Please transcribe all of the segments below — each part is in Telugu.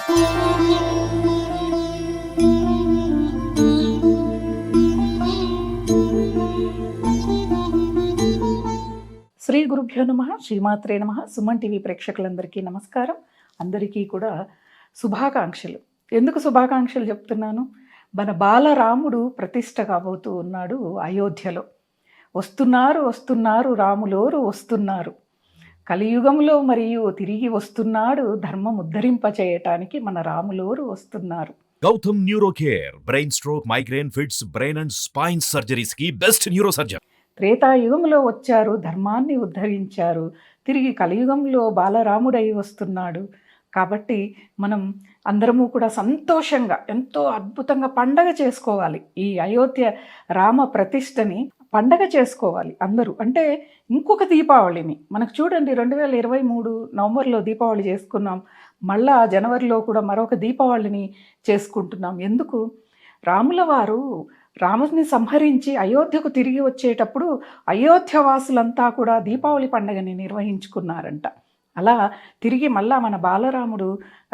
శ్రీ గురుభ్యో నమః, శ్రీమాత్రే నమః. సుమన్ టీవీ ప్రేక్షకులందరికీ నమస్కారం. అందరికీ కూడా శుభాకాంక్షలు. ఎందుకు శుభాకాంక్షలు చెప్తున్నాను? మన బాలరాముడు ప్రతిష్ఠ కాబోతూ ఉన్నాడు అయోధ్యలో. వస్తున్నారు రాములోరు వస్తున్నారు. కలియుగంలో మరియు తిరిగి వస్తున్నాడు ధర్మం ఉద్ధరింపచేయటానికి మన రాములోరు వస్తున్నారు. Gautam neuro care, brain stroke, migraine, fits, brain and spine surgeries కి బెస్ట్ న్యూరో సర్జన్. త్రేతాయుగంలో వచ్చారు, ధర్మాన్ని ఉద్ధరించారు. తిరిగి కలియుగంలో బాలరాముడై వస్తున్నాడు. కాబట్టి మనం అందరము కూడా సంతోషంగా ఎంతో అద్భుతంగా పండగ చేసుకోవాలి. ఈ అయోధ్య రామ ప్రతిష్టని పండగ చేసుకోవాలి అందరూ. అంటే ఇంకొక దీపావళిని మనకు చూడండి, 2023 నవంబర్లో దీపావళి చేసుకున్నాం. మళ్ళా జనవరిలో కూడా మరొక దీపావళిని చేసుకుంటున్నాం. ఎందుకు? రాముల వారు రాముని సంహరించి అయోధ్యకు తిరిగి వచ్చేటప్పుడు అయోధ్య వాసులంతా కూడా దీపావళి పండుగని నిర్వహించుకున్నారంట. అలా తిరిగి మళ్ళా మన బాలరాముడు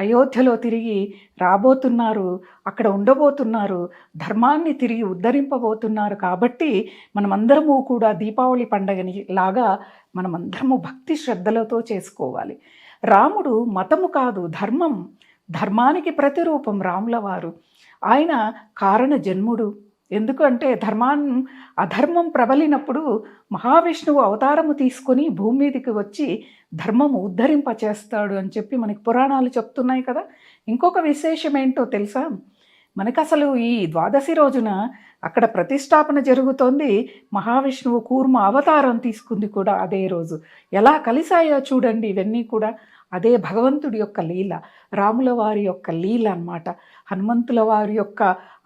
అయోధ్యలో తిరిగి రాబోతున్నారు, అక్కడ ఉండబోతున్నారు, ధర్మాన్ని తిరిగి ఉద్ధరింపబోతున్నారు. కాబట్టి మనమందరము కూడా దీపావళి పండుగని లాగా మనమందరము భక్తి శ్రద్ధలతో చేసుకోవాలి. రాముడు మతము కాదు, ధర్మం, ధర్మానికి ప్రతిరూపం రాముల వారు. ఆయన కారణ జన్ముడు. ఎందుకంటే అధర్మం ప్రబలినప్పుడు మహావిష్ణువు అవతారము తీసుకొని భూమి మీదకి వచ్చి ధర్మము ఉద్ధరింపచేస్తాడు అని చెప్పి మనకి పురాణాలు చెప్తున్నాయి కదా. ఇంకొక విశేషం ఏంటో తెలుసా? మనకు అసలు ఈ ద్వాదశి రోజున అక్కడ ప్రతిష్టాపన జరుగుతోంది. మహావిష్ణువు కూర్మ అవతారం తీసుకుంది కూడా అదే రోజు. ఎలా కలిసాయో చూడండి. ఇవన్నీ కూడా అదే భగవంతుడి యొక్క లీల, రాముల వారి యొక్క లీల అన్నమాట. హనుమంతుల వారి యొక్క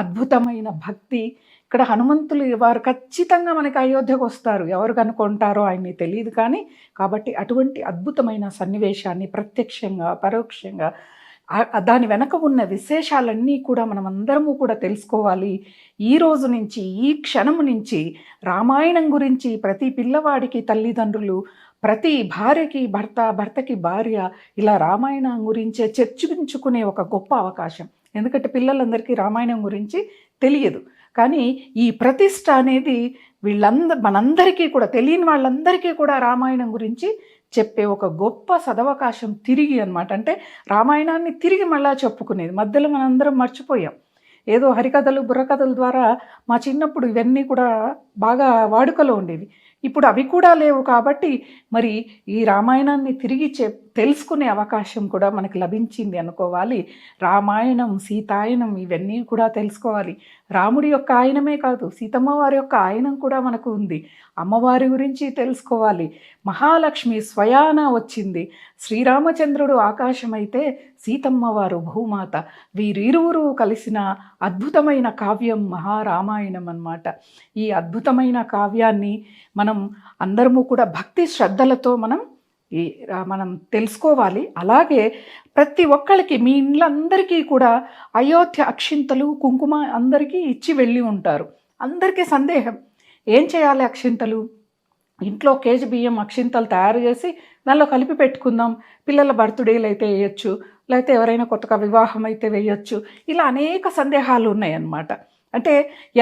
అద్భుతమైన భక్తి. ఇక్కడ హనుమంతులు వారు ఖచ్చితంగా మనకి అయోధ్యకు వస్తారు. ఎవరు కనుక్కుంటారో ఆయన్ని తెలియదు కానీ, కాబట్టి అటువంటి అద్భుతమైన సన్నివేశాన్ని ప్రత్యక్షంగా పరోక్షంగా దాని వెనక ఉన్న విశేషాలన్నీ కూడా మనం అందరము కూడా తెలుసుకోవాలి. ఈ రోజు నుంచి, ఈ క్షణము నుంచి రామాయణం గురించి ప్రతి పిల్లవాడికి తల్లిదండ్రులు, ప్రతి భార్యకి భర్త, భర్తకి భార్య ఇలా రామాయణం గురించే చర్చించుకునే ఒక గొప్ప అవకాశం. ఎందుకంటే పిల్లలందరికీ రామాయణం గురించి తెలియదు. కానీ ఈ ప్రతిష్ట అనేది మనందరికీ కూడా, తెలియని వాళ్ళందరికీ కూడా రామాయణం గురించి చెప్పే ఒక గొప్ప సదవకాశం తిరిగి అన్నమాట. అంటే రామాయణాన్ని తిరిగి మళ్ళా చెప్పుకునేది. మధ్యలో మనందరం మర్చిపోయాం. ఏదో హరికథలు, బుర్రకథల ద్వారా మా చిన్నప్పుడు ఇవన్నీ కూడా బాగా వాడుకలో ఉండేవి. ఇప్పుడు అవి కూడా లేవు. కాబట్టి మరి ఈ రామాయణాన్ని తిరిగి తెలుసుకునే అవకాశం కూడా మనకు లభించింది అనుకోవాలి. రామాయణం, సీతాయనం ఇవన్నీ కూడా తెలుసుకోవాలి. రాముడి యొక్క ఆయనమే కాదు, సీతమ్మ వారి యొక్క ఆయనం కూడా మనకు ఉంది. అమ్మవారి గురించి తెలుసుకోవాలి. మహాలక్ష్మి స్వయాన వచ్చింది. శ్రీరామచంద్రుడు ఆకాశమైతే సీతమ్మ వారు భూమాత. వీరిరువురు కలిసిన అద్భుతమైన కావ్యం మహారామాయణం అన్నమాట. ఈ అద్భుతమైన కావ్యాన్ని మనం అందరము కూడా భక్తి శ్రద్ధలతో మనం తెలుసుకోవాలి. అలాగే ప్రతి ఒక్కరికి, మీ ఇండ్లందరికీ కూడా అయోధ్య అక్షింతలు, కుంకుమ అందరికీ ఇచ్చి వెళ్ళి ఉంటారు. అందరికీ సందేహం, ఏం చేయాలి అక్షింతలు? ఇంట్లో కేజీ బియ్యం అక్షింతలు తయారు చేసి దానిలో కలిపి పెట్టుకుందాం. పిల్లల బర్త్డేలు అయితే వేయచ్చు, లేకపోతే ఎవరైనా కొత్తగా వివాహం అయితే వేయచ్చు. ఇలా అనేక సందేహాలు ఉన్నాయన్నమాట. అంటే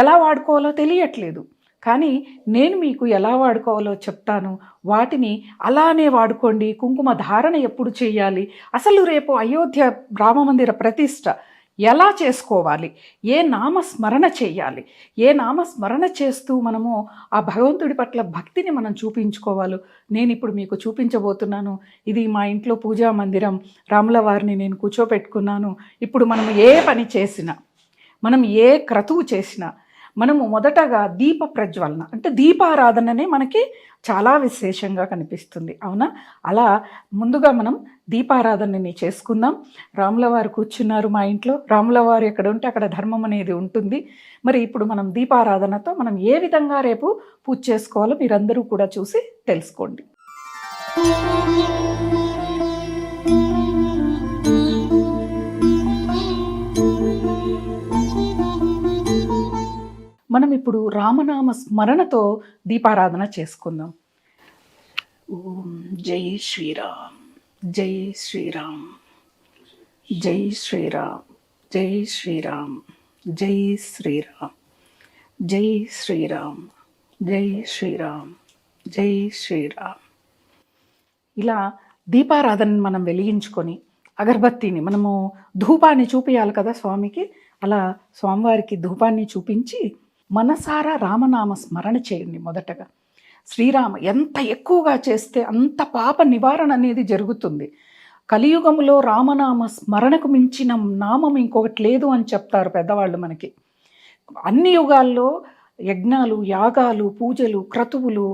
ఎలా వాడుకోవాలో తెలియట్లేదు. కానీ నేను మీకు ఎలా వాడుకోవాలో చెప్తాను. వాటిని అలానే వాడుకోండి. కుంకుమ ధారణ ఎప్పుడు చేయాలి, అసలు రేపు అయోధ్య రామమందిర ప్రతిష్ట ఎలా చేసుకోవాలి, ఏ నామస్మరణ చేయాలి, ఏ నామస్మరణ చేస్తూ మనము ఆ భగవంతుడి పట్ల భక్తిని మనం చూపించుకోవాలో నేను ఇప్పుడు మీకు చూపించబోతున్నాను. ఇది మా ఇంట్లో పూజా మందిరం. రాముల వారిని నేను కూర్చోపెట్టుకున్నాను. ఇప్పుడు మనం ఏ పని చేసినా, మనం ఏ క్రతువు చేసినా మనము మొదటగా దీప ప్రజ్వలన అంటే దీపారాధననే మనకి చాలా విశేషంగా కనిపిస్తుంది. అవునా? అలా ముందుగా మనం దీపారాధనని చేసుకుందాం. రాముల వారు కూర్చున్నారు మా ఇంట్లో. రాముల వారు ఎక్కడ ఉంటే అక్కడ ధర్మం అనేది ఉంటుంది. మరి ఇప్పుడు మనం దీపారాధనతో మనం ఏ విధంగా రేపు పూజ చేసుకోవాలో మీరందరూ కూడా చూసి తెలుసుకోండి. మనం ఇప్పుడు రామనామ స్మరణతో దీపారాధన చేసుకుందాం. ఓం జై శ్రీరామ్, జై శ్రీరామ్. జై శ్రీరామ్, జై శ్రీరామ్, జై శ్రీరామ్, జై శ్రీరామ్, జై శ్రీరామ్, జై శ్రీరామ్. ఇలా దీపారాధన మనం వెలిగించుకొని అగరబత్తిని మనము ధూపాన్ని చూపించాలి కదా స్వామికి. అలా స్వామివారికి ధూపాన్ని చూపించి మనసారా రామనామ స్మరణ చేయండి. మొదటగా శ్రీరామ ఎంత ఎక్కువగా చేస్తే అంత పాప నివారణ అనేది జరుగుతుంది. కలియుగంలో రామనామ స్మరణకు మించిన నామం ఇంకొకటి లేదు అని చెప్తారు పెద్దవాళ్ళు మనకి. అన్ని యుగాల్లో యజ్ఞాలు, యాగాలు, పూజలు, క్రతువులు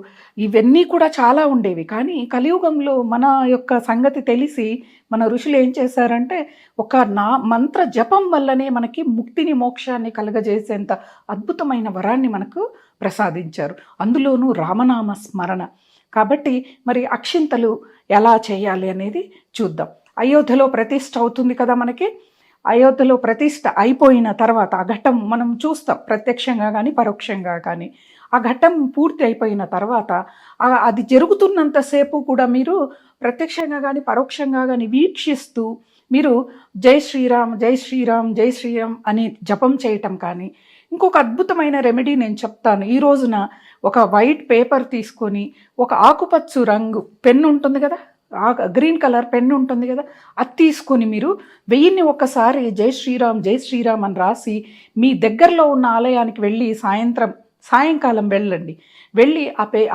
ఇవన్నీ కూడా చాలా ఉండేవి. కానీ కలియుగంలో మన యొక్క సంగతి తెలిసి మన ఋషులు ఏం చేశారంటే ఒక మంత్ర జపం వల్లనే మనకి ముక్తిని, మోక్షాన్ని కలగజేసేంత అద్భుతమైన వరాన్ని మనకు ప్రసాదించారు. అందులోనూ రామనామ స్మరణ. కాబట్టి మరి అక్షింతలు ఎలా చేయాలి అనేది చూద్దాం. అయోధ్యలో ప్రతిష్ఠ అవుతుంది కదా మనకి. అయోధ్యలో ప్రతిష్ఠ అయిపోయిన తర్వాత ఆ ఘట్టం మనం చూస్తాం, ప్రత్యక్షంగా కానీ పరోక్షంగా కానీ. ఆ ఘట్టం పూర్తి అయిపోయిన తర్వాత అది జరుగుతున్నంతసేపు కూడా మీరు ప్రత్యక్షంగా కానీ పరోక్షంగా కానీ వీక్షిస్తూ మీరు జై శ్రీరామ్, జై శ్రీరామ్, జై శ్రీరామ్ అని జపం చేయటం కానీ. ఇంకొక అద్భుతమైన రెమెడీ నేను చెప్తాను. ఈ రోజున ఒక వైట్ పేపర్ తీసుకొని ఒక ఆకుపచ్చ రంగు పెన్ను ఉంటుంది కదా, గ్రీన్ కలర్ పెన్ను ఉంటుంది కదా, అది తీసుకొని మీరు 1000ని ఒక్కసారి జై శ్రీరామ్, జై శ్రీరామ్ అని రాసి మీ దగ్గరలో ఉన్న ఆలయానికి వెళ్ళి సాయంకాలం వెళ్ళండి. వెళ్ళి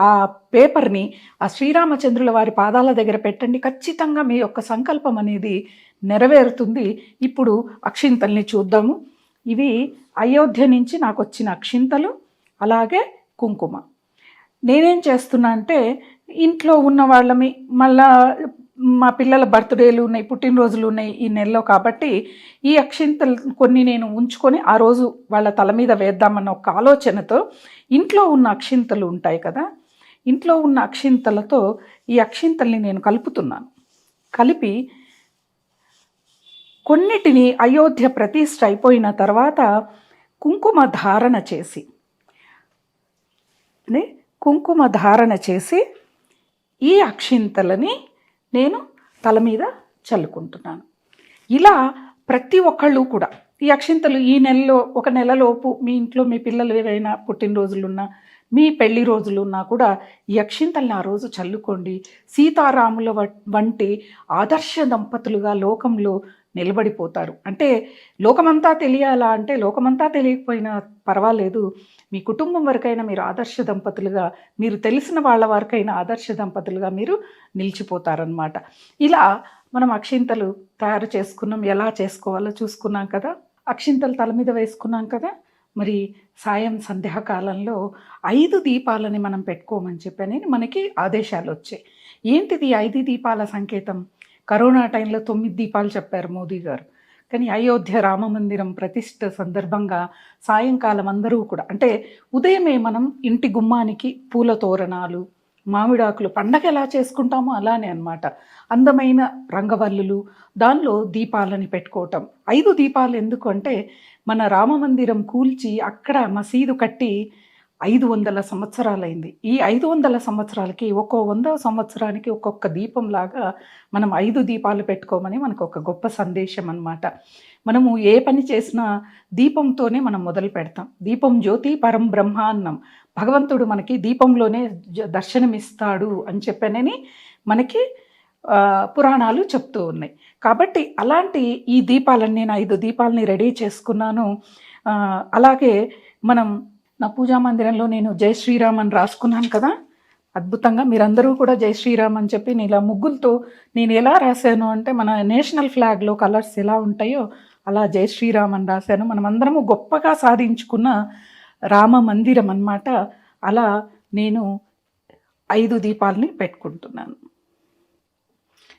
ఆ పేపర్ని ఆ శ్రీరామచంద్రుల వారి పాదాల దగ్గర పెట్టండి. ఖచ్చితంగా మీ యొక్క సంకల్పం అనేది నెరవేరుతుంది. ఇప్పుడు అక్షింతల్ని చూద్దాము. ఇవి అయోధ్య నుంచి నాకు వచ్చిన అక్షింతలు, అలాగే కుంకుమ. నేనేం చేస్తున్నా అంటే ఇంట్లో ఉన్న వాళ్ళమి, మళ్ళా మా పిల్లల బర్త్డేలు ఉన్నాయి, పుట్టినరోజులు ఉన్నాయి ఈ నెలలో. కాబట్టి ఈ అక్షింతలు కొన్ని నేను ఉంచుకొని ఆ రోజు వాళ్ళ తల మీద వేద్దామన్న ఒక ఆలోచనతో ఇంట్లో ఉన్న అక్షింతలు ఉంటాయి కదా, ఇంట్లో ఉన్న అక్షింతలతో ఈ అక్షింతల్ని నేను కలుపుతున్నాను. కలిపి కొన్నిటిని అయోధ్య ప్రతిష్ఠ అయిపోయిన తర్వాత కుంకుమ ధారణ చేసి ఈ అక్షింతలని నేను తల మీద చల్లుకుంటున్నాను. ఇలా ప్రతి ఒక్కళ్ళు కూడా ఈ అక్షింతలు ఈ నెలలో, ఒక నెలలోపు మీ ఇంట్లో మీ పిల్లలు ఏవైనా పుట్టినరోజులున్నా, మీ పెళ్లి రోజులున్నా కూడా ఈ అక్షింతల్ని ఆ రోజు చల్లుకోండి. సీతారాముల వంటి ఆదర్శ దంపతులుగా లోకంలో నిలబడిపోతారు. అంటే లోకమంతా తెలియాలా అంటే లోకమంతా తెలియకపోయినా పర్వాలేదు, మీ కుటుంబం వరకైనా మీరు ఆదర్శ దంపతులుగా, మీరు తెలిసిన వాళ్ళ వరకైనా ఆదర్శ దంపతులుగా మీరు నిలిచిపోతారనమాట. ఇలా మనం అక్షింతలు తయారు చేసుకున్నాం. ఎలా చేసుకోవాలో చూసుకున్నాం కదా. అక్షింతలు తల మీద వేసుకున్నాం కదా. మరి సంధ్యాకాలంలో 5 దీపాలని మనం పెట్టుకోమని చెప్పని మనకి ఆదేశాలు వచ్చాయి. ఏంటిది 5 దీపాల సంకేతం? కరోనా టైంలో 9 దీపాలు చెప్పారు మోదీ గారు. కానీ అయోధ్య రామమందిరం ప్రతిష్ఠ సందర్భంగా సాయంకాలం అందరూ కూడా, అంటే ఉదయమే మనం ఇంటి గుమ్మానికి పూల తోరణాలు, మామిడాకులు, పండగ ఎలా చేసుకుంటామో అలానే అన్నమాట. అందమైన రంగవల్లులు, దానిలో దీపాలని పెట్టుకోవటం. 5 దీపాలు ఎందుకు అంటే మన రామమందిరం కూల్చి అక్కడ మసీదు కట్టి 500 సంవత్సరాలైంది. ఈ 500 సంవత్సరాలకి 100 సంవత్సరానికి ఒక్కొక్క దీపంలాగా మనం 5 దీపాలు పెట్టుకోమని మనకు ఒక గొప్ప సందేశం అన్నమాట. మనము ఏ పని చేసినా దీపంతోనే మనం మొదలు పెడతాం. దీపం జ్యోతి పరం బ్రహ్మ అన్నాం. భగవంతుడు మనకి దీపంలోనే దర్శనమిస్తాడు అని చెప్పనని మనకి పురాణాలు చెప్తూ ఉన్నాయి. కాబట్టి అలాంటి ఈ దీపాలని నేను 5 దీపాలని రెడీ చేసుకున్నాను. అలాగే మనం నా పూజా మందిరంలో నేను జై శ్రీరామ్ అని రాసుకున్నాను కదా. అద్భుతంగా మీరందరూ కూడా జై శ్రీరామ్ అని చెప్పి నేను ఇలా ముగ్గులతో నేను ఎలా రాశాను అంటే మన నేషనల్ ఫ్లాగ్లో కలర్స్ ఎలా ఉంటాయో అలా జై శ్రీరామ్ అని రాశాను. మనం అందరము గొప్పగా సాధించుకున్న రామ మందిరం అన్నమాట. అలా నేను 5 దీపాలని పెట్టుకుంటున్నాను.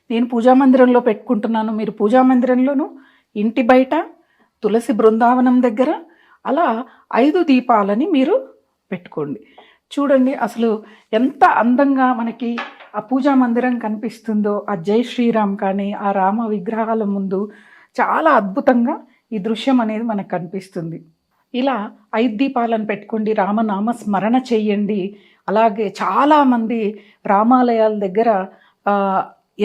నేను పూజా మందిరంలో పెట్టుకుంటున్నాను. మీరు పూజా మందిరంలోనూ, ఇంటి బయట, తులసి బృందావనం దగ్గర అలా 5 దీపాలని మీరు పెట్టుకోండి. చూడండి అసలు ఎంత అందంగా మనకి ఆ పూజా మందిరం కనిపిస్తుందో. ఆ జై శ్రీరామ్ కానీ ఆ రామ విగ్రహాల ముందు చాలా అద్భుతంగా ఈ దృశ్యం అనేది మనకు కనిపిస్తుంది. ఇలా 5 దీపాలను పెట్టుకోండి. రామనామ స్మరణ చెయ్యండి. అలాగే చాలామంది రామాలయాల దగ్గర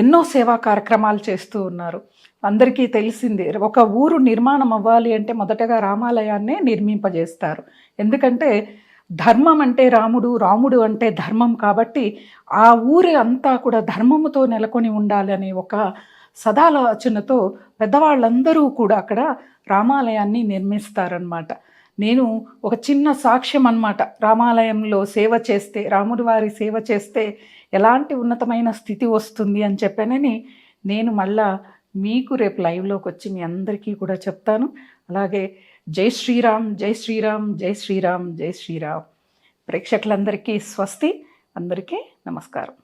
ఎన్నో సేవా కార్యక్రమాలు చేస్తూ ఉన్నారు. అందరికీ తెలిసింది. ఒక ఊరు నిర్మాణం అవ్వాలి అంటే మొదటగా రామాలయాన్నే నిర్మింపజేస్తారు. ఎందుకంటే ధర్మం అంటే రాముడు, రాముడు అంటే ధర్మం కాబట్టి ఆ ఊరి అంతా కూడా ధర్మముతో నెలకొని ఉండాలని ఒక సదాలోచనతో పెద్దవాళ్ళందరూ కూడా అక్కడ రామాలయాన్ని నిర్మిస్తారనమాట. నేను ఒక చిన్న సాక్ష్యం అన్నమాట. రామాలయంలో సేవ చేస్తే, రాముడి వారి సేవ చేస్తే ఎలాంటి ఉన్నతమైన స్థితి వస్తుంది అని చెప్పానని నేను మళ్ళా మీకు రేపు లైవ్లోకి వచ్చి మీ అందరికీ కూడా చెప్తాను. అలాగే జై శ్రీరామ్, జై శ్రీరామ్, జై శ్రీరామ్, జై శ్రీరామ్. ప్రేక్షకులందరికీ స్వస్తి, అందరికీ నమస్కారం.